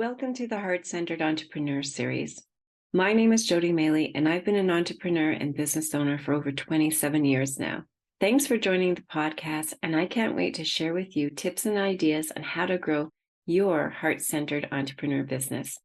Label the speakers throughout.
Speaker 1: Welcome to the Heart-Centered Entrepreneur Series. My name is Jody Maley, and I've been an entrepreneur and business owner for over 27 years now. Thanks for joining the podcast, and I can't wait to share with you tips and ideas on how to grow your heart-centered entrepreneur business.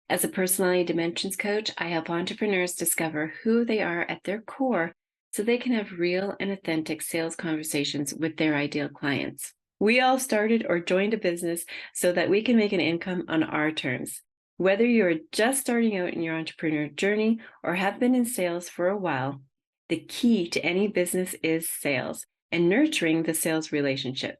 Speaker 1: As a personality dimensions coach, I help entrepreneurs discover who they are at their core so they can have real and authentic sales conversations with their ideal clients. We all started or joined a business so that we can make an income on our terms. Whether you're just starting out in your entrepreneur journey or have been in sales for a while, the key to any business is sales and nurturing the sales relationship.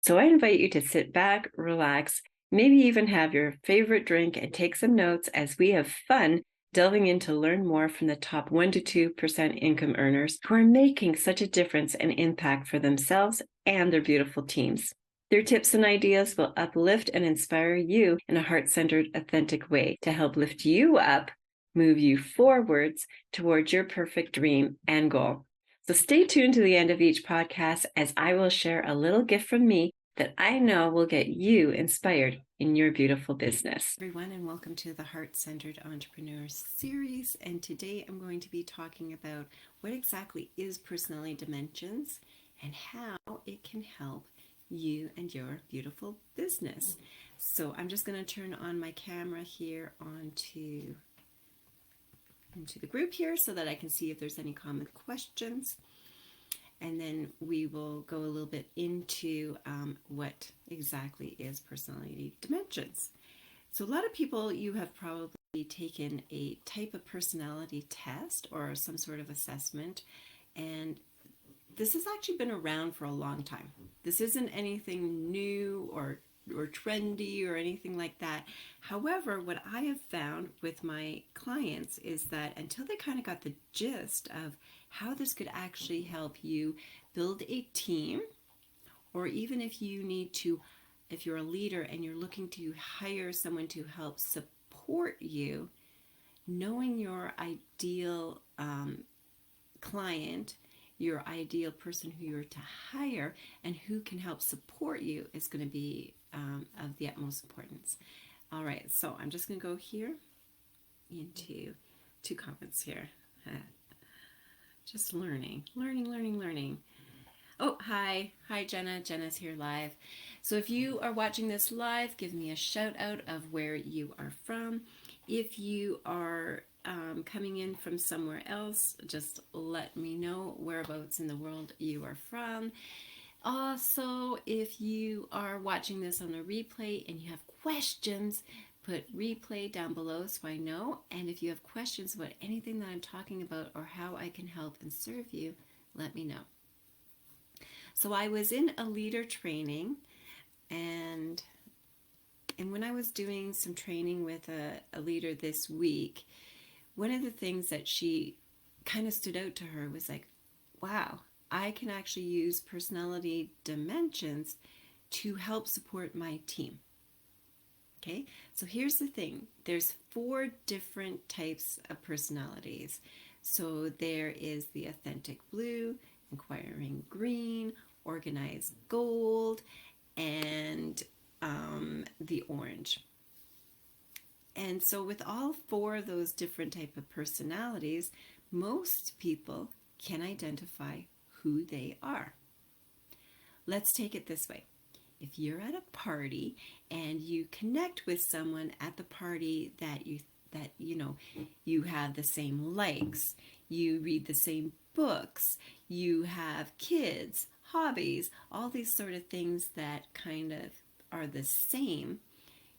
Speaker 1: So I invite you to sit back, relax, maybe even have your favorite drink and take some notes as we have fun delving in to learn more from the top 1% to 2% income earners who are making such a difference and impact for themselves and their beautiful teams. Their tips and ideas will uplift and inspire you in a heart-centered, authentic way to help lift you up, move you forwards towards your perfect dream and goal. So stay tuned to the end of each podcast as I will share a little gift from me that I know will get you inspired in your beautiful business. Everyone, and welcome to the Heart-Centered Entrepreneur Series. And today I'm going to be talking about what exactly is personality dimensions and how it can help you and your beautiful business. So I'm just going to turn on my camera here into the group here so that I can see if there's any common questions. And then we will go a little bit into what exactly is personality dimensions. So a lot of people, you have probably taken a type of personality test or some sort of assessment, and this has actually been around for a long time. This isn't anything new or trendy or anything like that. However, what I have found with my clients is that until they kind of got the gist of how this could actually help you build a team, or even if you're a leader and you're looking to hire someone to help support you, knowing your ideal client, your ideal person who you're to hire, and who can help support you is going to be of the utmost importance. All right, so I'm just going to go here into two comments here. Just learning. Oh, hi Jenna. Jenna's here live. So if you are watching this live, give me a shout out of where you are from. If you are coming in from somewhere else, just let me know whereabouts in the world you are from. Also, if you are watching this on the replay and you have questions, put replay down below so I know. And if you have questions about anything that I'm talking about or how I can help and serve you, let me know. So I was in a leader training, and when I was doing some training with a leader this week, one of the things that she kind of stood out to her was like, wow, I can actually use personality dimensions to help support my team. Okay, so here's the thing. There's 4 different types of personalities. So there is the authentic blue, inquiring green, organized gold, and the orange. And so with all 4 of those different type of personalities, most people can identify who they are. Let's take it this way. If you're at a party and you connect with someone at the party that you have the same likes, you read the same books, you have kids, hobbies, all these sort of things that kind of are the same,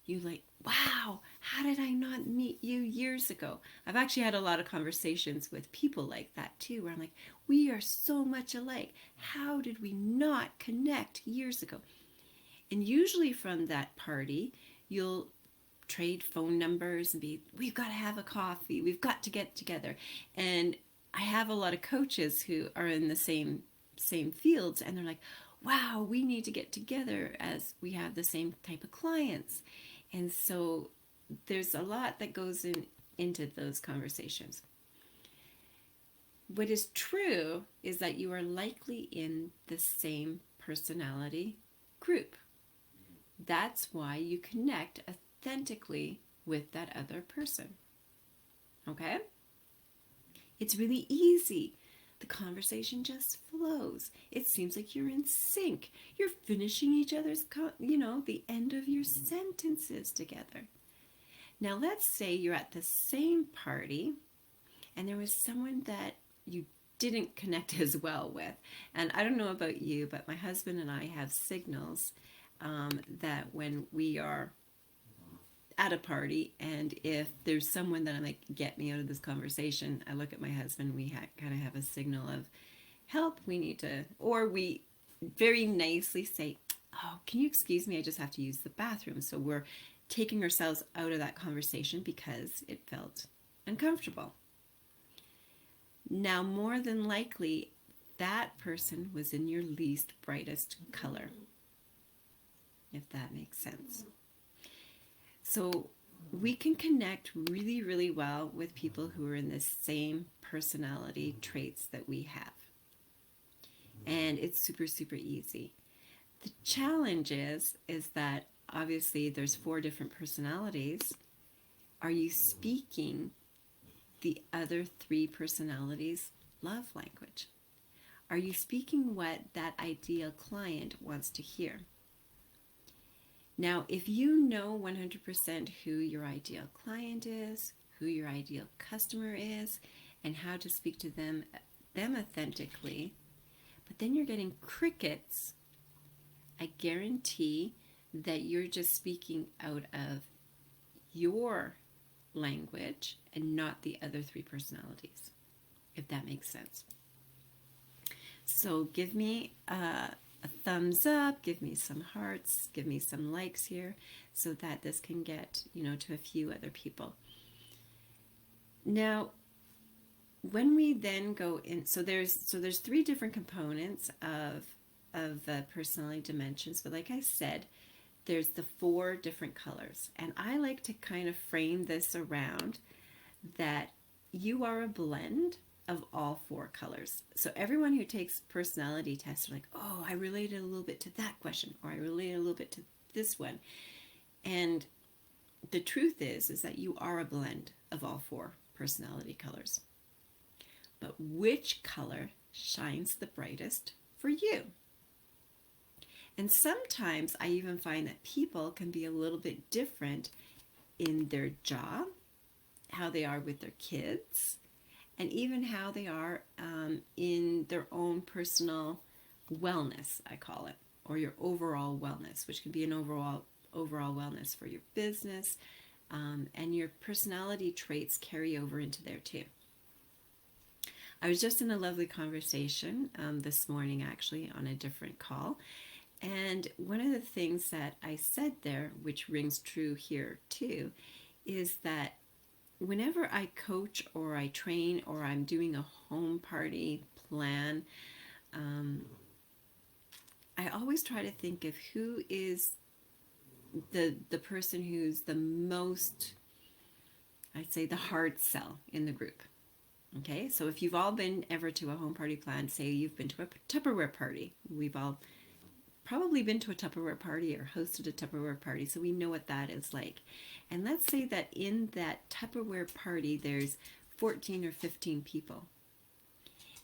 Speaker 1: you like, wow, how did I not meet you years ago? I've actually had a lot of conversations with people like that too, where I'm like, we are so much alike. How did we not connect years ago? And usually from that party, you'll trade phone numbers and we've got to have a coffee. We've got to get together. And I have a lot of coaches who are in the same fields, and they're like, wow, we need to get together as we have the same type of clients. And so there's a lot that goes into those conversations. What is true is that you are likely in the same personality group. That's why you connect authentically with that other person. Okay? It's really easy. The conversation just flows. It seems like you're in sync. You're finishing each other's, the end of your sentences together. Now, let's say you're at the same party and there was someone that you didn't connect as well with. And I don't know about you, but my husband and I have signals that when we are at a party, and if there's someone that I'm like, get me out of this conversation, I look at my husband, we kind of have a signal of help, we need to, or we very nicely say, oh, can you excuse me, I just have to use the bathroom. So we're taking ourselves out of that conversation because it felt uncomfortable. Now, more than likely, that person was in your least brightest color, if that makes sense. So we can connect really, really well with people who are in the same personality traits that we have. And it's super, super easy. The challenge is that obviously there's 4 different personalities. Are you speaking the other 3 personalities' love language? Are you speaking what that ideal client wants to hear? Now, if you know 100% who your ideal client is, who your ideal customer is, and how to speak to them authentically, but then you're getting crickets, I guarantee that you're just speaking out of your language and not the other 3 personalities, if that makes sense. So give me a thumbs up, give me some hearts, give me some likes here so that this can get, to a few other people. Now, when we then go in, so there's 3 different components of personality dimensions, but like I said, there's the 4 different colors. And I like to kind of frame this around that you are a blend of all 4 colors. So everyone who takes personality tests are like, oh, I related a little bit to that question, or I related a little bit to this one. And the truth is that you are a blend of all 4 personality colors. But which color shines the brightest for you? And sometimes I even find that people can be a little bit different in their job, how they are with their kids, and even how they are in their own personal wellness, I call it, or your overall wellness, which can be an overall wellness for your business, and your personality traits carry over into there too. I was just in a lovely conversation this morning, actually, on a different call. And one of the things that I said there, which rings true here too, is that whenever I coach or I train or I'm doing a home party plan, I always try to think of who is the person who's the most, I'd say, the hard sell in the group. Okay, so if you've all been ever to a home party plan, say you've been to a Tupperware party, we've all probably been to a Tupperware party or hosted a Tupperware party, so we know what that is like. And let's say that in that Tupperware party, there's 14 or 15 people.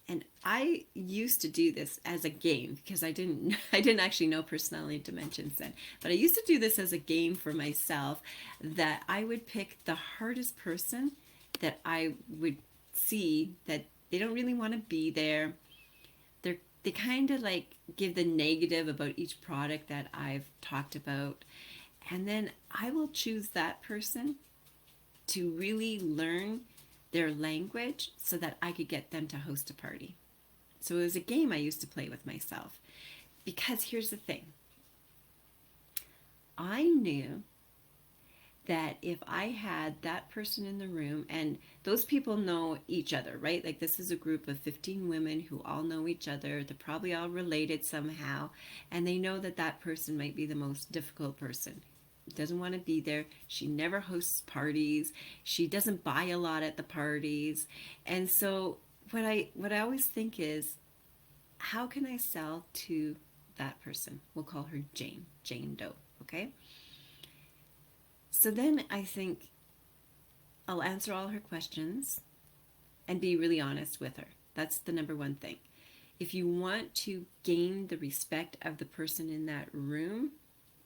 Speaker 1: And I used to do this as a game because I didn't actually know personality dimensions then. But I used to do this as a game for myself, that I would pick the hardest person that I would see that they don't really want to be there. They kind of like give the negative about each product that I've talked about. And then I will choose that person to really learn their language so that I could get them to host a party. So it was a game I used to play with myself. Because here's the thing. I knew that if I had that person in the room, and those people know each other, right? Like this is a group of 15 women who all know each other. They're probably all related somehow. And they know that that person might be the most difficult person. Doesn't want to be there. She never hosts parties. She doesn't buy a lot at the parties. And so what I always think is, how can I sell to that person? We'll call her Jane Doe, okay? So then I think I'll answer all her questions and be really honest with her. That's the number one thing. If you want to gain the respect of the person in that room,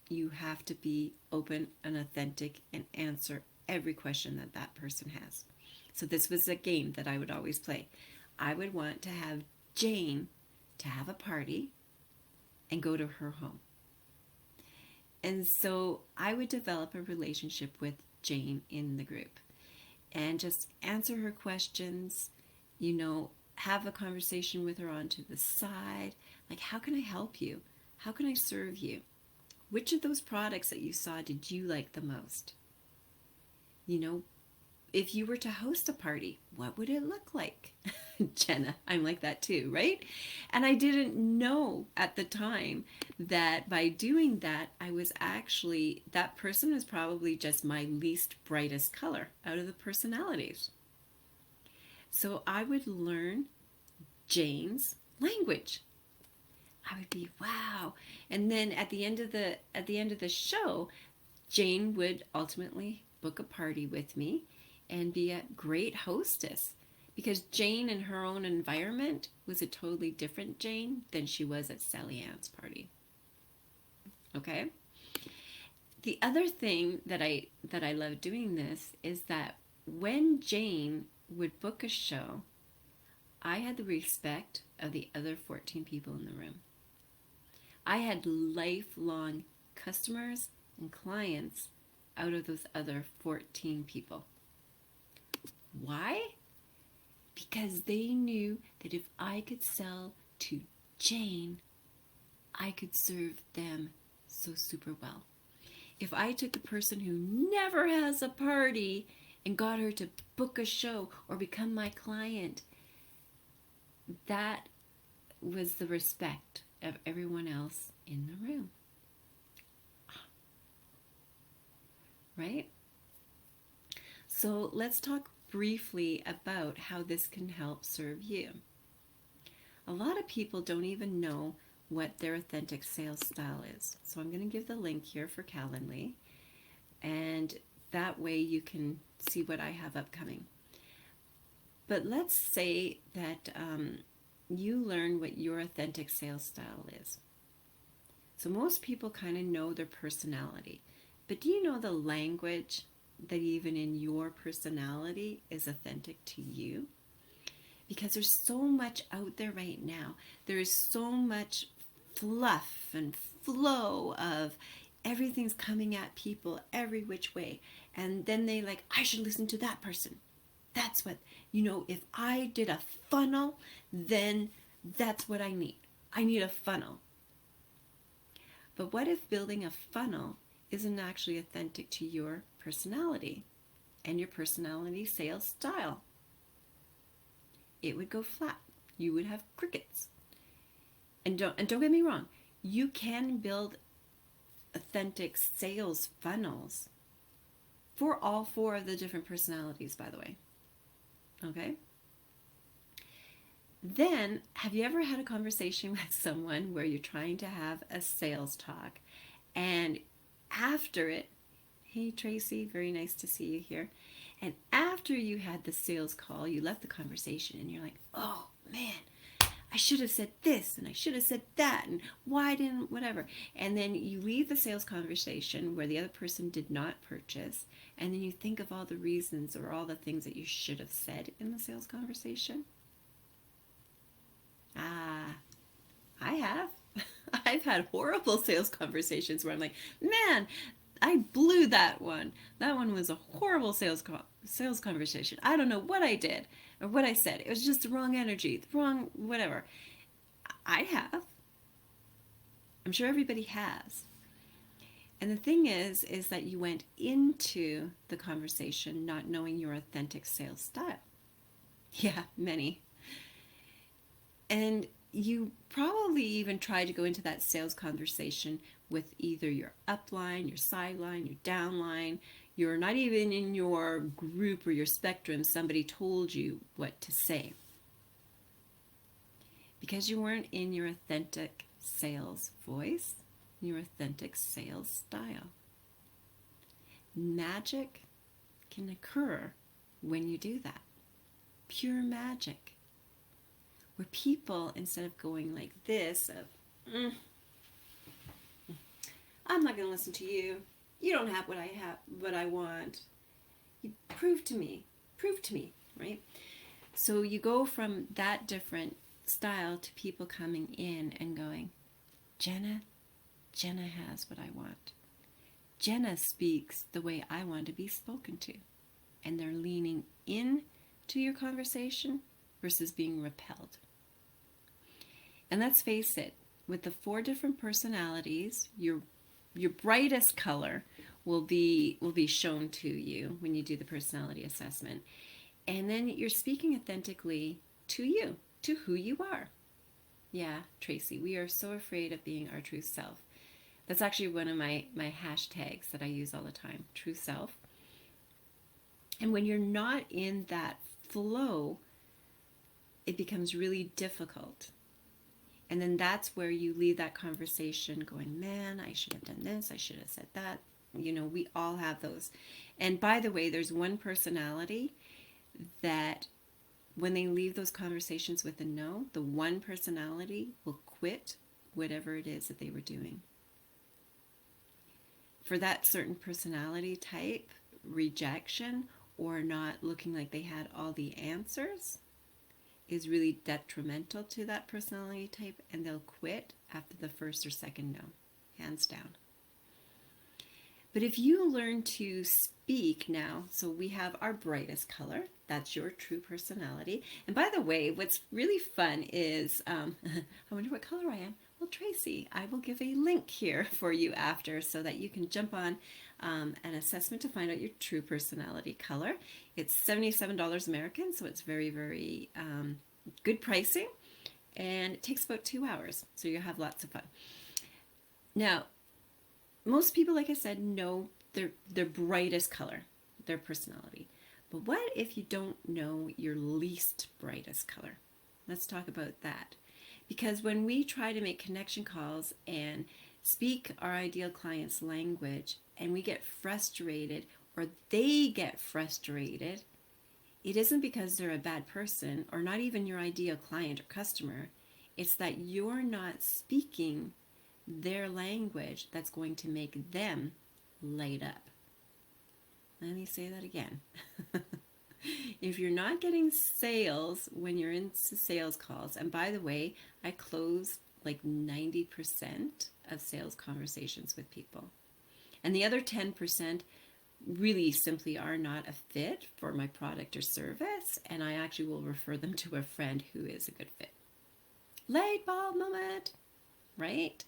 Speaker 1: you have to be open and authentic and answer every question that that person has. So this was a game that I would always play. I would want to have Jane to have a party and go to her home. And so I would develop a relationship with Jane in the group and just answer her questions, have a conversation with her on to the side. Like, how can I help you? How can I serve you? Which of those products that you saw did you like the most? If you were to host a party, what would it look like? Jenna, I'm like that too, right? And I didn't know at the time that by doing that, that person was probably just my least brightest color out of the personalities. So I would learn Jane's language. I would be, wow. And then at the end of the show, Jane would ultimately book a party with me and be a great hostess, because Jane in her own environment was a totally different Jane than she was at Sally Ann's party. Okay? The other thing that I love doing this is that when Jane would book a show, I had the respect of the other 14 people in the room. I had lifelong customers and clients out of those other 14 people. Why? Because they knew that if I could sell to Jane, I could serve them so super well. If I took a person who never has a party and got her to book a show or become my client, that was the respect of everyone else in the room. Right? So let's talk briefly about how this can help serve you. A lot of people don't even know what their authentic sales style is. So I'm going to give the link here for Calendly, and that way you can see what I have upcoming. But let's say that you learn what your authentic sales style is. So most people kind of know their personality, but do you know the language that even in your personality is authentic to you? Because there's so much out there right now. There is so much fluff and flow of everything's coming at people every which way. And then they like, I should listen to that person. That's what, if I did a funnel, then that's what I need. I need a funnel. But what if building a funnel isn't actually authentic to your personality and your personality sales style? It would go flat. You would have crickets. And don't get me wrong, you can build authentic sales funnels for all 4 of the different personalities, by the way. Okay? Then, have you ever had a conversation with someone where you're trying to have a sales talk, and after it, hey Tracy, very nice to see you here, and after you had the sales call, you left the conversation and you're like, oh man, I should have said this and I should have said that, and why didn't whatever. And then you leave the sales conversation where the other person did not purchase, and then you think of all the reasons or all the things that you should have said in the sales conversation. I have. I've had horrible sales conversations where I'm like, man, I blew that one. That one was a horrible sales conversation. I don't know what I did or what I said. It was just the wrong energy, the wrong whatever. I have. I'm sure everybody has. And the thing is that you went into the conversation not knowing your authentic sales style. Yeah, many. And you probably even try to go into that sales conversation with either your upline, your sideline, your downline. You're not even in your group or your spectrum. Somebody told you what to say. Because you weren't in your authentic sales voice, your authentic sales style. Magic can occur when you do that. Pure magic. Where people, instead of going like this, I'm not going to listen to you. You don't have what I want. You prove to me, right? So you go from that different style to people coming in and going, Jenna has what I want. Jenna speaks the way I want to be spoken to. And they're leaning in to your conversation versus being repelled. And let's face it, with the 4 different personalities, your brightest color will be shown to you when you do the personality assessment. And then you're speaking authentically to you, to who you are. Yeah, Tracy, we are so afraid of being our true self. That's actually one of my hashtags that I use all the time, true self. And when you're not in that flow, it becomes really difficult. And then that's where you leave that conversation going, man, I should have done this, I should have said that. You know, we all have those. And by the way, there's one personality that when they leave those conversations with a no, the one personality will quit whatever it is that they were doing. For that certain personality type, rejection or not looking like they had all the answers is really detrimental to that personality type, and they'll quit after the first or second no, hands down. But if you learn to speak now, so we have our brightest color, that's your true personality. And by the way, what's really fun is, I wonder what color I am. Well, Tracy, I will give a link here for you after so that you can jump on an assessment to find out your true personality color. It's $77 American, so it's very, very good pricing. And it takes about 2 hours, so you'll have lots of fun. Now, most people, like I said, know their brightest color, their personality. But what if you don't know your least brightest color? Let's talk about that. Because when we try to make connection calls and speak our ideal client's language and we get frustrated or they get frustrated, it isn't because they're a bad person or not even your ideal client or customer. It's that you're not speaking their language that's going to make them light up. Let me say that again. If you're not getting sales when you're in sales calls, and by the way, I close like 90% of sales conversations with people. And the other 10% really simply are not a fit for my product or service, and I actually will refer them to a friend who is a good fit. Light bulb moment, right?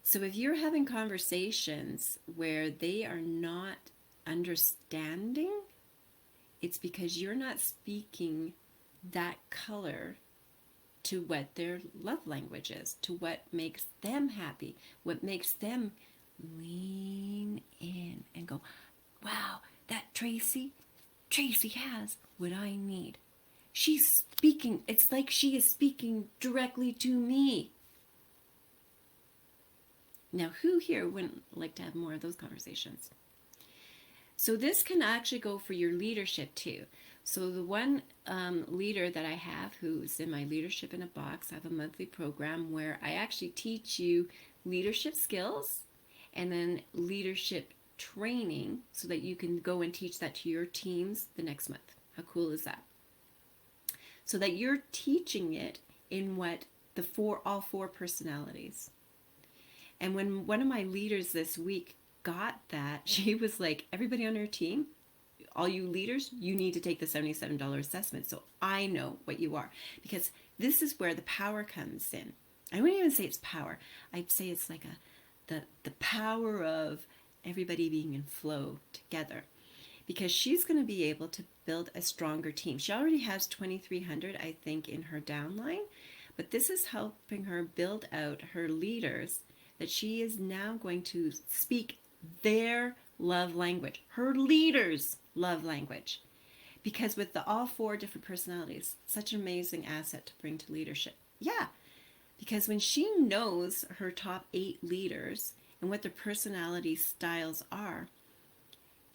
Speaker 1: So if you're having conversations where they are not understanding, it's because you're not speaking that color to what their love language is, to what makes them happy, what makes them lean in and go, wow, that Tracy has what I need. She's speaking, it's like she is speaking directly to me. Now, who here wouldn't like to have more of those conversations? So this can actually go for your leadership too. So the one leader that I have who's in my Leadership in a Box, I have a monthly program where I actually teach you leadership skills and then leadership training so that you can go and teach that to your teams the next month. How cool is that? So that you're teaching it in what all four personalities. And when one of my leaders this week got that, she was like, everybody on her team, all you leaders, you need to take the $77 assessment so I know what you are. Because this is where the power comes in. I wouldn't even say it's power. I'd say it's like the power of everybody being in flow together. Because she's going to be able to build a stronger team. She already has 2,300, I think, in her downline. But this is helping her build out her leaders that she is now going to speak their love language, her leaders' love language. Because with all four different personalities, such an amazing asset to bring to leadership. Yeah, because when she knows her top 8 leaders and what their personality styles are,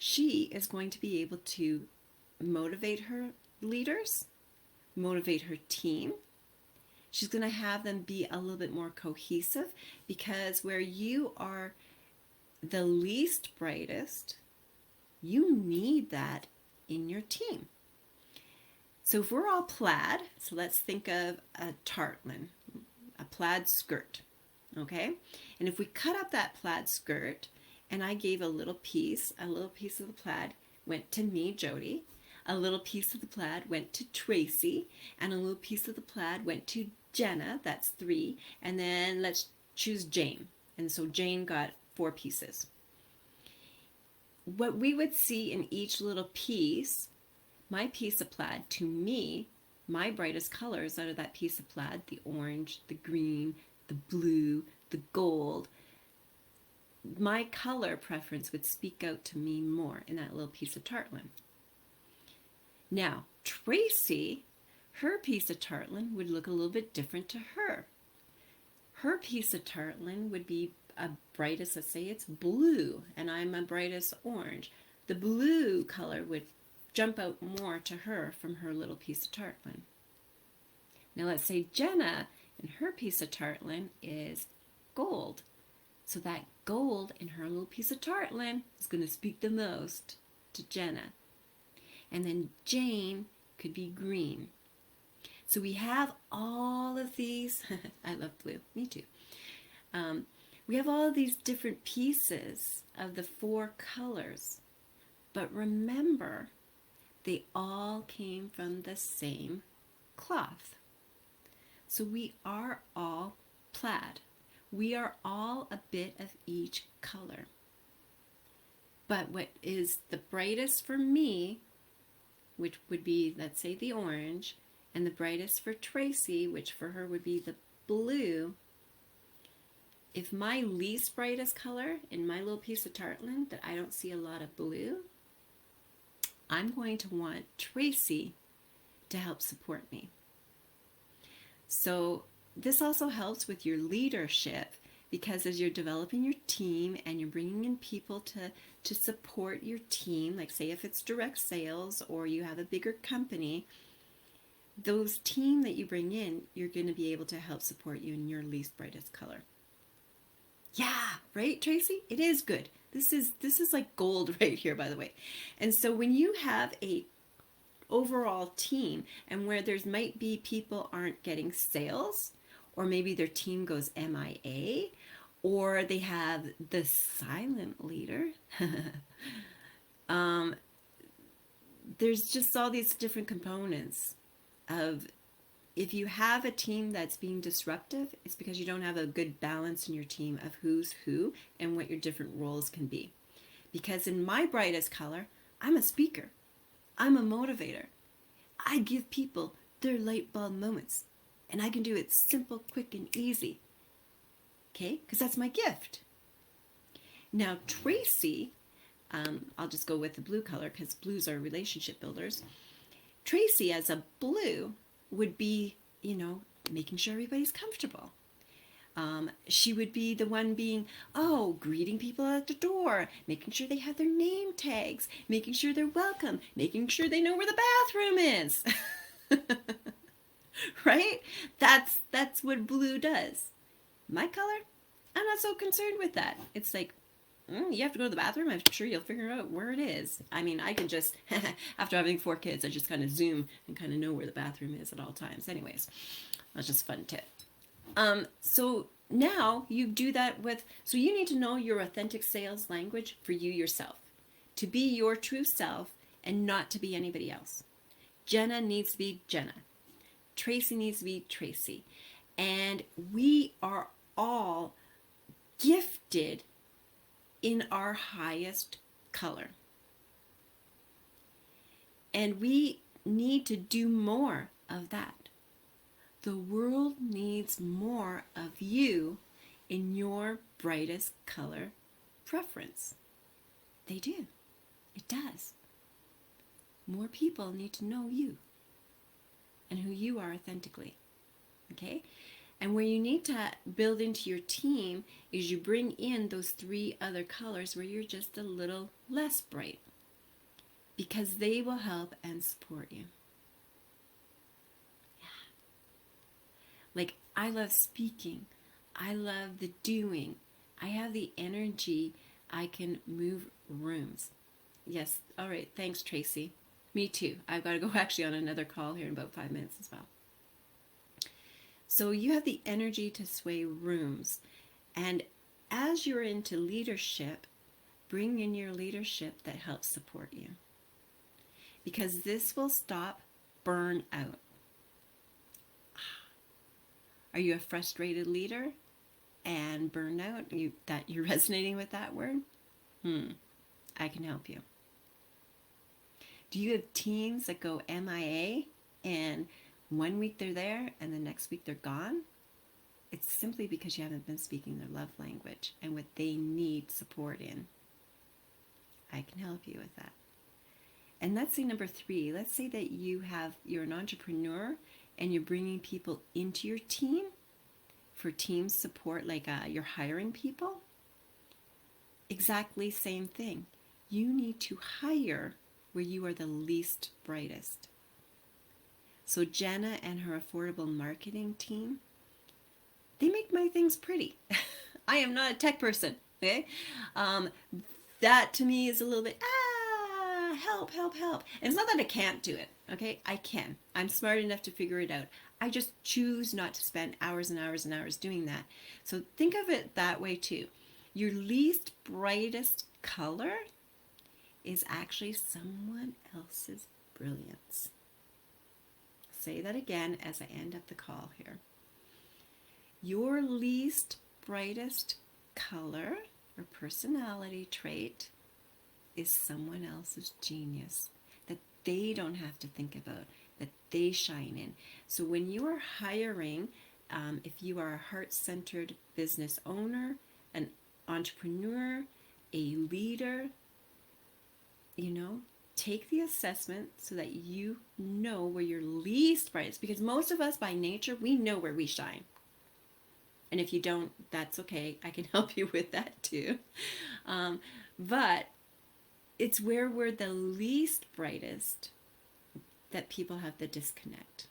Speaker 1: she is going to be able to motivate her leaders, motivate her team. She's going to have them be a little bit more cohesive, because where you are the least brightest, you need that in your team. So if we're all plaid, so let's think of a tartan, a plaid skirt, okay? And if we cut up that plaid skirt, and I gave a little piece of the plaid went to me, Jody, a little piece of the plaid went to Tracy, and a little piece of the plaid went to Jenna, that's 3, and then let's choose Jane. And so Jane got 4 pieces. What we would see in each little piece, my piece of plaid, to me, my brightest colors out of that piece of plaid, the orange, the green, the blue, the gold, my color preference would speak out to me more in that little piece of tartan. Now, Tracy, her piece of tartan would look a little bit different to her. Her piece of tartan would be a brightest, let's say it's blue, and I'm a brightest orange. The blue color would jump out more to her from her little piece of tartan. Now let's say Jenna, and her piece of tartan is gold. So that gold in her little piece of tartan is going to speak the most to Jenna. And then Jane could be green. So we have all of these, I love blue, me too. We have all of these different pieces of the 4 colors. But remember, they all came from the same cloth. So we are all plaid. We are all a bit of each color. But what is the brightest for me, which would be, let's say, the orange, and the brightest for Tracy, which for her would be the blue, if my least brightest color in my little piece of tartan that I don't see a lot of blue, I'm going to want Tracy to help support me. So this also helps with your leadership, because as you're developing your team and you're bringing in people to support your team, like say if it's direct sales or you have a bigger company, those team that you bring in, you're going to be able to help support you in your least brightest color. Yeah, right, Tracy? It is good. This is like gold right here, by the way. And so when you have a overall team, and where there's might be people aren't getting sales, or maybe their team goes MIA, or they have the silent leader, there's just all these different components of, if you have a team that's being disruptive, it's because you don't have a good balance in your team of who's who and what your different roles can be. Because in my brightest color, I'm a speaker. I'm a motivator. I give people their light bulb moments. And I can do it simple, quick, and easy. Okay? Because that's my gift. Now, Tracy, I'll just go with the blue color because blues are relationship builders. Tracy, as a blue, would be, making sure everybody's comfortable. She would be the one being, greeting people at the door, making sure they have their name tags, making sure they're welcome, making sure they know where the bathroom is. Right? That's what blue does. My color, I'm not so concerned with that. It's like, you have to go to the bathroom. I'm sure you'll figure out where it is. I mean, I can just, after having 4 kids, I just kind of zoom and kind of know where the bathroom is at all times. Anyways, that's just a fun tip. So now you do that so you need to know your authentic sales language for you yourself, to be your true self and not to be anybody else. Jenna needs to be Jenna. Tracy needs to be Tracy. And we are all gifted in our highest color. And we need to do more of that. The world needs more of you in your brightest color preference. They do. It does. More people need to know you and who you are authentically. Okay? And where you need to build into your team is you bring in those 3 other colors where you're just a little less bright. because they will help and support you. Like, I love speaking. I love the doing. I have the energy. I can move rooms. Yes. All right. Thanks, Tracy. Me too. I've got to go actually on another call here in about 5 minutes as well. So you have the energy to sway rooms. And as you're into leadership, bring in your leadership that helps support you. Because this will stop burnout. Are you a frustrated leader and burnout? You're resonating with that word? I can help you. Do you have teams that go MIA and 1 week they're there and the next week they're gone? It's simply because you haven't been speaking their love language and what they need support in. I can help you with that. And let's say number 3, let's say that you're an entrepreneur and you're bringing people into your team for team support, like you're hiring people. Exactly same thing. You need to hire where you are the least brightest. So Jenna and her affordable marketing team, they make my things pretty. I am not a tech person, okay? That to me is a little bit, help. And it's not that I can't do it, okay? I can. I'm smart enough to figure it out. I just choose not to spend hours and hours and hours doing that. So think of it that way too. Your least brightest color is actually someone else's brilliance. Say that again as I end up the call here. Your least brightest color or personality trait is someone else's genius that they don't have to think about, that they shine in. So when you are hiring, if you are a heart-centered business owner, an entrepreneur, a leader, take the assessment so that you know where your least bright is, because most of us by nature, we know where we shine. And if you don't, that's okay. I can help you with that too. But it's where we're the least brightest that people have the disconnect,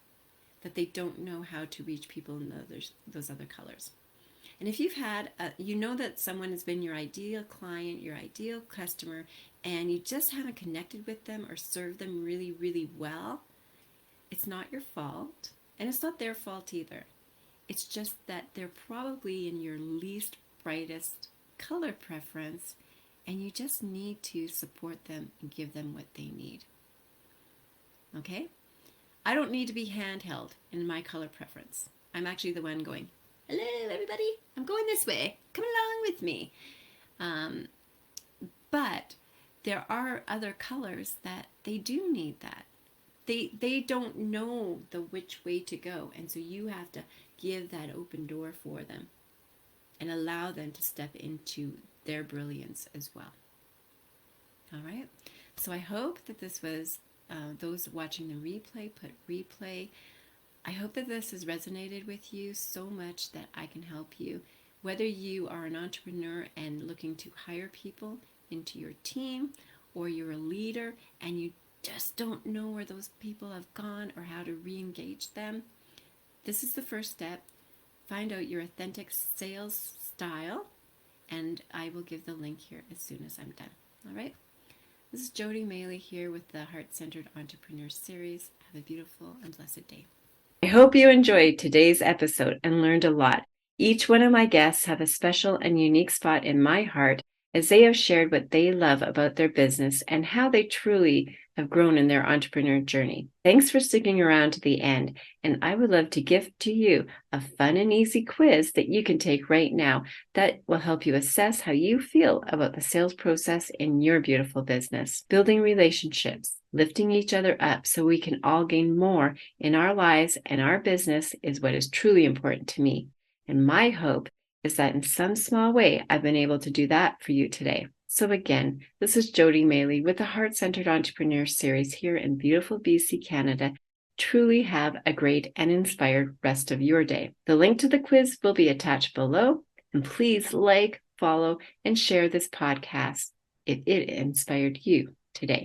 Speaker 1: that they don't know how to reach people in those other colors. And if you've had, that someone has been your ideal client, your ideal customer, and you just haven't connected with them or served them really, really well, it's not your fault, and it's not their fault either. It's just that they're probably in your least brightest color preference, and you just need to support them and give them what they need. Okay? I don't need to be handheld in my color preference. I'm actually the one going, hello, everybody. I'm going this way. Come along with me. But there are other colors that they do need that. They don't know the which way to go. And so you have to give that open door for them and allow them to step into their brilliance as well. All right. So I hope that this was, those watching the replay, put replay. I hope that this has resonated with you so much that I can help you. Whether you are an entrepreneur and looking to hire people into your team, or you're a leader and you just don't know where those people have gone or how to re-engage them, this is the first step. Find out your authentic sales style, and I will give the link here as soon as I'm done. All right? This is Jody Maley here with the Heart-Centered Entrepreneur Series. Have a beautiful and blessed day. I hope you enjoyed today's episode and learned a lot. Each one of my guests have a special and unique spot in my heart as they have shared what they love about their business and how they truly have grown in their entrepreneur journey. Thanks for sticking around to the end, and I would love to gift to you a fun and easy quiz that you can take right now that will help you assess how you feel about the sales process in your beautiful business. Building relationships, lifting each other up so we can all gain more in our lives and our business is what is truly important to me. And my hope is that in some small way, I've been able to do that for you today. So again, this is Jody Maley with the Heart-Centered Entrepreneur Series here in beautiful BC, Canada. Truly have a great and inspired rest of your day. The link to the quiz will be attached below, and please like, follow, and share this podcast if it inspired you today.